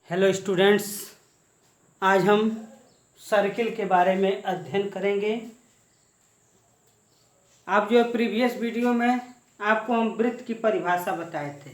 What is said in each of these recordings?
Hello students, आज हम circle के बारे में अध्ययन करेंगे। आप जो प्रीवियस वीडियो में आपको हम वृत्त की परिभाषा बताए थे।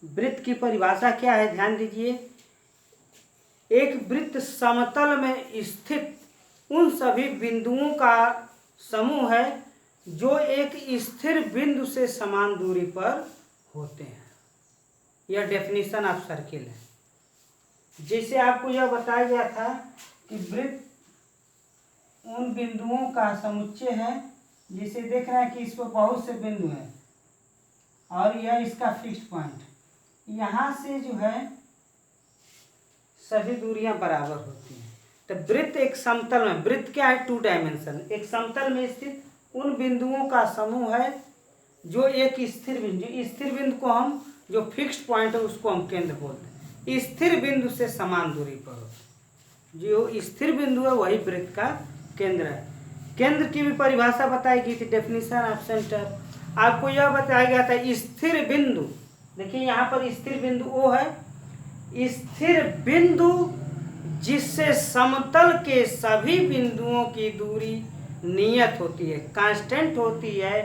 वृत्त की परिभाषा क्या है, ध्यान दीजिए। एक वृत्त समतल में स्थित उन सभी बिंदुओं का समूह है जो एक स्थिर बिंदु से समान दूरी पर होते हैं। यह डेफिनेशन ऑफ सर्किल है। जैसे आपको यह बताया गया था कि वृत्त उन बिंदुओं का समुच्चय है, जिसे देख रहे हैं कि इस पर बहुत से बिंदु हैं और यह इसका फिक्स्ड पॉइंट। यहाँ से जो है सभी दूरियां बराबर होती हैं। तो वृत्त एक समतल में, वृत्त क्या है, 2 डायमेंशन, एक समतल में स्थित उन बिंदुओं का समूह है जो एक स्थिर बिंदु को हम, जो फिक्स्ड पॉइंट है उसको हम केंद्र बोलते हैं। स्थिर बिंदु से समान दूरी पर हो, जो स्थिर बिंदु है वही वृत्त का केंद्र है। केंद्र की भी परिभाषा बताई गई थी, डेफिनेशन ऑफ सेंटर। आपको यह बताया गया था स्थिर बिंदु, देखिए यहाँ पर स्थिर बिंदु वो है, स्थिर बिंदु जिससे समतल के सभी बिंदुओं की दूरी नियत होती है, कांस्टेंट होती है,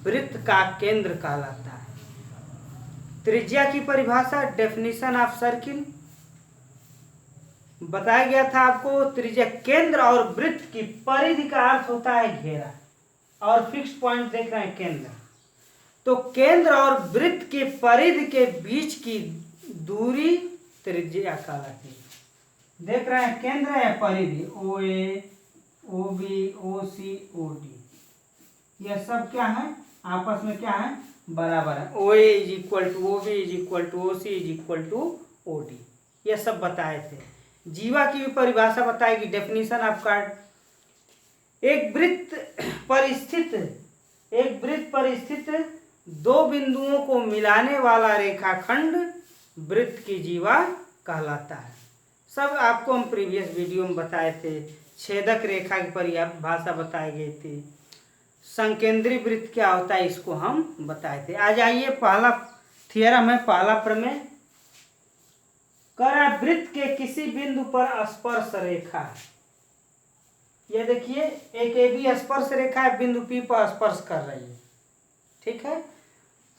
वृत्त का केंद्र कहलाता है। त्रिज्या की परिभाषा, डेफिनेशन ऑफ सर्किल बताया गया था आपको। त्रिज्या केंद्र और वृत्त की परिधि का अर्थ होता है घेरा, और फिक्स्ड पॉइंट देख रहे हैं केंद्र। तो केंद्र और वृत्त के परिधि के बीच की दूरी त्रिज्या कहलाती है। देख रहे हैं केंद्र है परिधि, ओ ए, ओ बी, ओ सी, ओ डी, यह सब क्या है, आपस में क्या है, बराबर है। O A is equal to O B is equal to O C is equal to O D, यह सब बताए थे। जीवा की भी परिभाषा बताएगी, डेफिनेशन ऑफ कार्ड। एक वृत्त पर स्थित दो बिंदुओं को मिलाने वाला रेखाखंड वृत्त की जीवा कहलाता है। सब आपको हम प्रीवियस वीडियो में बताए थे। छेदक रेखा की परिभाषा बताई गई थी। संकेंद्री वृत्त क्या होता है इसको हम बताए थे। आ जाइए, पहला थियरम है, पहला प्रमेय। करा वृत्त के किसी बिंदु पर स्पर्श रेखा, ये देखिए एक ए बी स्पर्श रेखा है, बिंदु पी पर स्पर्श कर रही है, ठीक है।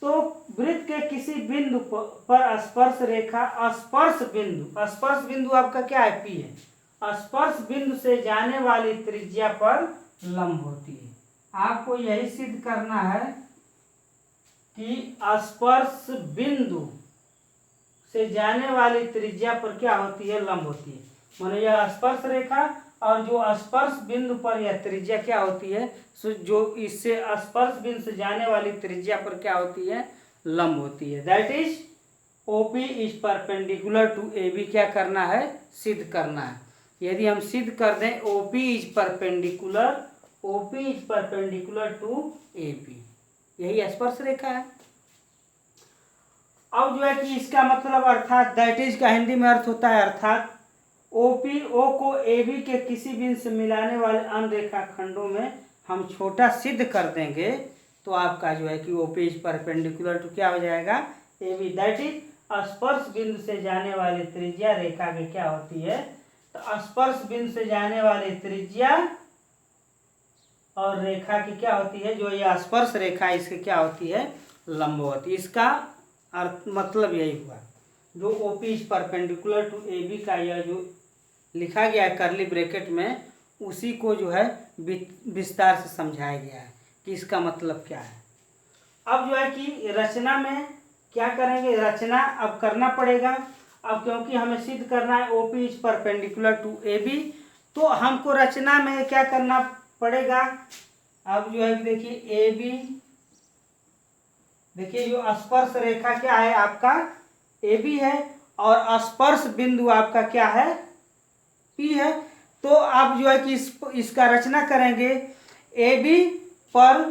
तो वृत्त के किसी बिंदु पर स्पर्श रेखा स्पर्श बिंदु आपका क्या है, पी है। स्पर्श बिंदु से जाने वाली त्रिज्या पर लंब होती है। आपको यही सिद्ध करना है कि स्पर्श बिंदु से जाने वाली त्रिज्या पर क्या होती है, लंब होती है। माने यह स्पर्श रेखा और जो स्पर्श बिंदु पर यह त्रिज्या क्या होती है, जो इससे स्पर्श बिंदु से जाने वाली त्रिज्या पर क्या होती है, लंब होती है। That is OP is perpendicular to A B. क्या करना है, सिद्ध करना है। यदि हम सिद्ध कर दें OP is perpendicular to A B, यही स्पर्श रेखा है। अब जो है कि इसका मतलब अर्थात दैट इज का हिंदी में अर्थ होता है अर्थात ओपी ओ को ए बी के किसी बिंदु से मिलाने वाले अन्य रेखाखंडों में हम छोटा सिद्ध कर देंगे तो आपका जो है कि ओपी इज परपेंडिकुलर टू क्या हो जाएगा, ए बी। दैट इज स्पर्श बिंदु से जाने वाली त्रिज्या रेखा की क्या होती है, तो स्पर्श बिंदु से जाने वाली त्रिज्या और रेखा की क्या होती है, जो ये स्पर्श रेखा इसकी क्या होती है, लंब होती है। इसका अर्थ मतलब यही हुआ, जो OP is perpendicular to A B का यह जो लिखा गया है करली ब्रैकेट में, उसी को जो है विस्तार से समझाया गया है कि इसका मतलब क्या है। अब जो है कि रचना में क्या करेंगे, रचना अब करना पड़ेगा। अब क्योंकि हमें सिद्ध करना है OP is perpendicular to A B, तो हमको रचना में क्या करना पड़ेगा। अब जो है देखिए ए बी, देखिए जो स्पर्श रेखा क्या है आपका, ए बी है, और स्पर्श बिंदु आपका क्या है, पी है। तो आप जो है कि इसका रचना करेंगे ए बी पर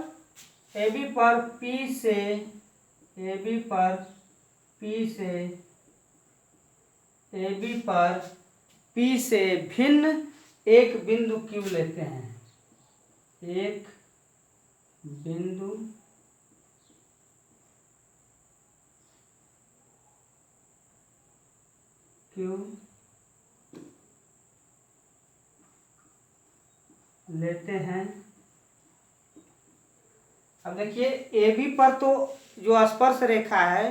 पी से भिन्न एक बिंदु क्यू लेते हैं, एक बिंदु क्यू लेते हैं। अब देखिए ए बी पर तो जो स्पर्श रेखा है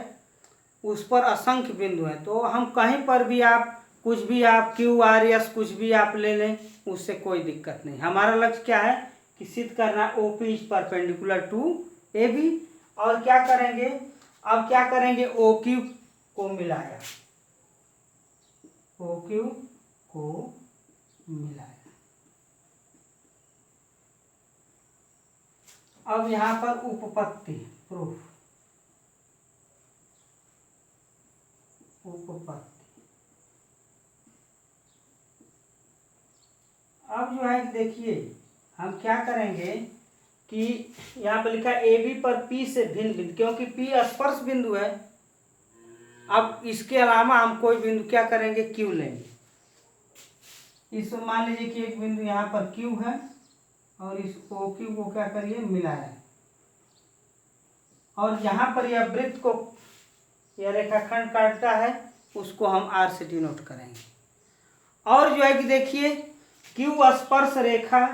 उस पर असंख्य बिंदु हैं, तो हम कहीं पर भी आप कुछ भी आप क्यू आर एस कुछ भी आप ले लें, उससे कोई दिक्कत नहीं। हमारा लक्ष्य क्या है कि सिद्ध करना O P is perpendicular to A B. और क्या करेंगे, अब क्या करेंगे, ओ क्यू को मिलाया, ओ क्यू को मिलाया। अब यहाँ पर उपपत्ति प्रूफ, उपपत्ति। अब जो है देखिए हम क्या करेंगे कि यहाँ पर लिखा ए बी पर पी से भिन्न बिंदु, क्योंकि पी स्पर्श बिंदु है। अब इसके अलावा हम कोई बिंदु क्या करेंगे, क्यू लेंगे। इस मान लीजिए कि एक बिंदु यहाँ पर क्यू है और इस ओ क्यू को क्या करिए, मिलाया, और यहाँ पर यह वृत्त को यह रेखाखंड काटता है, उसको हम आर से डिनोट करेंगे। और जो है कि देखिए क्यू स्पर्श रेखा,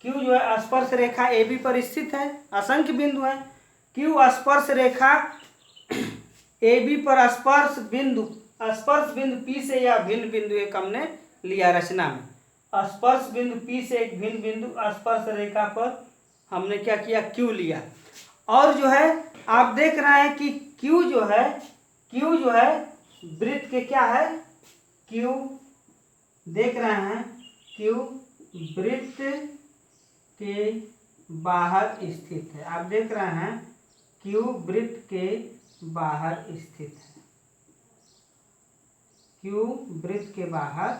क्यू जो है स्पर्श रेखा ए बी पर स्थित है, असंख्य बिंदु है। क्यू स्पर्श रेखा ए बी पर स्पर्श बिंदु पी से या भिन्न बिंदु एक हमने लिया रचना में, स्पर्श बिंदु पी से एक भिन्न बिंदु स्पर्श रेखा पर हमने क्या किया, क्यू लिया। और जो है आप देख रहे हैं कि क्यू जो है वृत्त के क्या है, क्यू देख रहे हैं, क्यू वृत्त के बाहर स्थित है। आप देख रहे हैं क्यू वृत्त के बाहर स्थित है, क्यू वृत्त के बाहर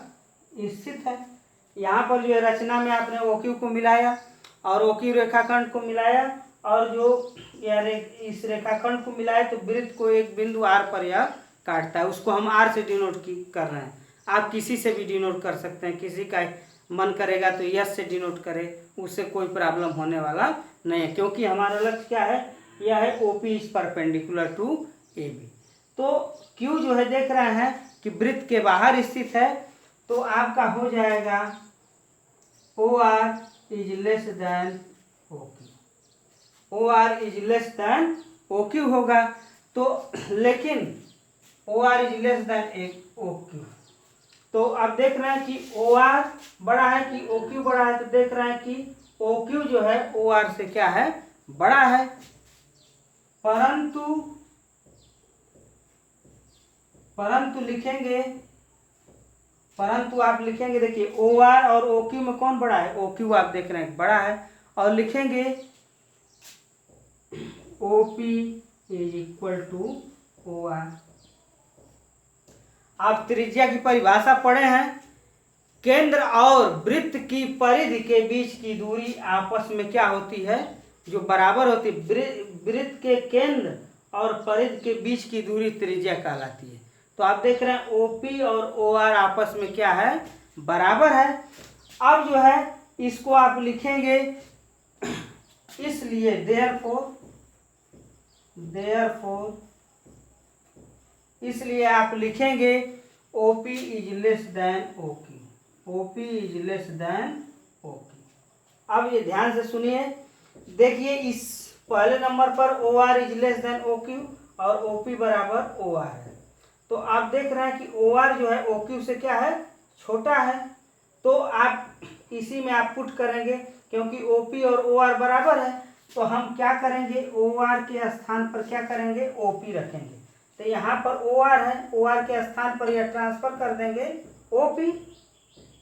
स्थित है। यहाँ पर जो है रचना में आपने ओ क्यू को मिलाया और ओ क्यू रेखाखंड को मिलाया, और जो यह इस रेखाखंड को मिलाया तो वृत्त को एक बिंदु आर पर यह काटता है, उसको हम आर से डिनोट कर रहे हैं। आप किसी से भी डिनोट कर सकते हैं, किसी का मन करेगा तो यस से डिनोट करें, उससे कोई प्रॉब्लम होने वाला नहीं है, क्योंकि हमारा लक्ष्य क्या है, यह है O P is perpendicular to A B. तो क्यू जो है देख रहे हैं कि वृत्त के बाहर स्थित है, तो आपका हो जाएगा O R is less than O Q, O R is less than O Q होगा। तो लेकिन O R is less than O Q, तो आप देख रहे हैं कि ओ आर बड़ा है कि ओ क्यू बड़ा है, तो देख रहे हैं कि ओ क्यू जो है ओ आर से क्या है, बड़ा है। परंतु लिखेंगे, परंतु आप लिखेंगे, देखिए ओ आर और ओ क्यू में कौन बड़ा है, ओ क्यू आप देख रहे हैं बड़ा है, और लिखेंगे O P is equal to O R. आप त्रिज्या की परिभाषा पढ़े हैं, केंद्र और वृत्त की परिधि के बीच की दूरी आपस में क्या होती है, जो बराबर होती है। वृत्त के केंद्र और परिधि के बीच की दूरी त्रिज्या कहलाती है। तो आप देख रहे हैं ओपी और ओ आर आपस में क्या है, बराबर है। अब जो है इसको आप लिखेंगे, इसलिए देयरफॉर इसलिए आप लिखेंगे OP is less then OQ, OP is less then OQ। अब ये ध्यान से सुनिए, देखिए इस पहले नंबर पर OR is less then OQ और OP बराबर OR है, तो आप देख रहे हैं कि OR जो है OQ से क्या है, छोटा है। तो आप इसी में आप पुट करेंगे, क्योंकि OP और OR बराबर है, तो हम क्या करेंगे, OR के स्थान पर क्या करेंगे, OP रखेंगे। तो यहाँ पर OR है, OR के स्थान पर यह ट्रांसफर कर देंगे OP,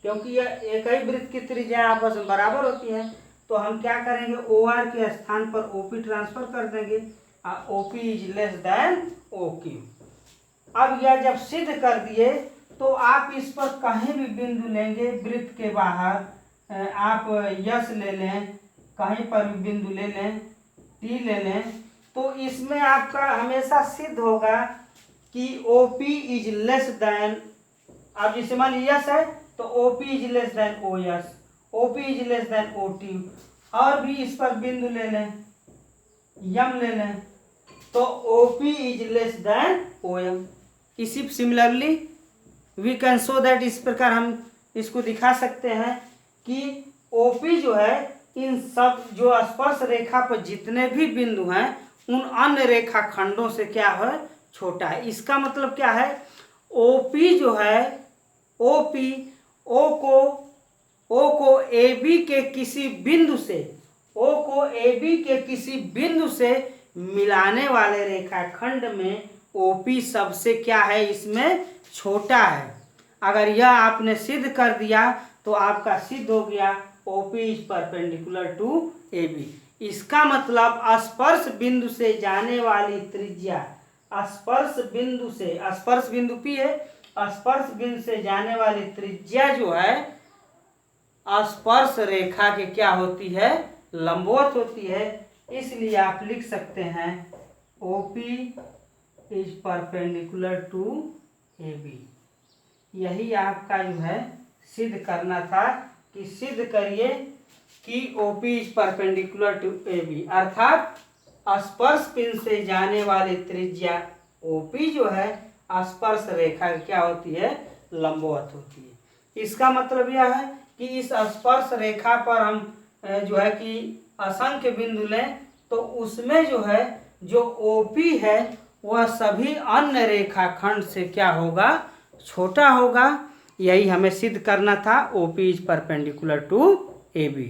क्योंकि यह एक ही वृत्त की त्रिज्या आपस में बराबर होती है। तो हम क्या करेंगे, OR के स्थान पर OP ट्रांसफर कर देंगे, OP is less then OQ। अब यह जब सिद्ध कर दिए तो आप इस पर कहीं भी बिंदु लेंगे वृत्त के बाहर, आप यस ले लें, कहीं पर भी बिंदु ले लें, टी ले लें, तो इसमें आपका हमेशा सिद्ध होगा कि OP इज लेस देन, अब जैसे मान लीजिए यस है तो OP is less then OS, OP is less then OT, और भी इस पर बिंदु ले लें, यम ले लें, तो OP is less than OM। इसी similarly we can show that, इस प्रकार हम इसको दिखा सकते हैं कि OP जो है इन सब जो स्पर्श रेखा पर जितने भी बिंदु हैं उन अन्य रेखा खंडों से क्या है, छोटा है। इसका मतलब क्या है, OP जो है, OP O को AB के किसी बिंदु से, O को AB के किसी बिंदु से मिलाने वाले रेखाखंड में OP सबसे क्या है, इसमें छोटा है। अगर यह आपने सिद्ध कर दिया तो आपका सिद्ध हो गया OP is perpendicular to AB। इसका मतलब स्पर्श बिंदु से जाने वाली त्रिज्या, स्पर्श बिंदु P है, स्पर्श बिंदु से जाने वाली त्रिज्या जो है स्पर्श रेखा के क्या होती है, लंबवत होती है। इसलिए आप लिख सकते हैं OP is perpendicular to AB। यही आपका जो है सिद्ध करना था कि सिद्ध करिए कि OP is perpendicular to AB, अर्थात स्पर्श बिंदु से जाने वाली त्रिज्या OP जो है स्पर्श रेखा क्या होती है, लंबवत होती है। इसका मतलब यह है कि इस स्पर्श रेखा पर हम जो है कि असंख्य बिंदु लें तो उसमें जो है जो OP है वह सभी अन्य रेखाखंड से क्या होगा, छोटा होगा। यही हमें सिद्ध करना था OP is perpendicular to AB।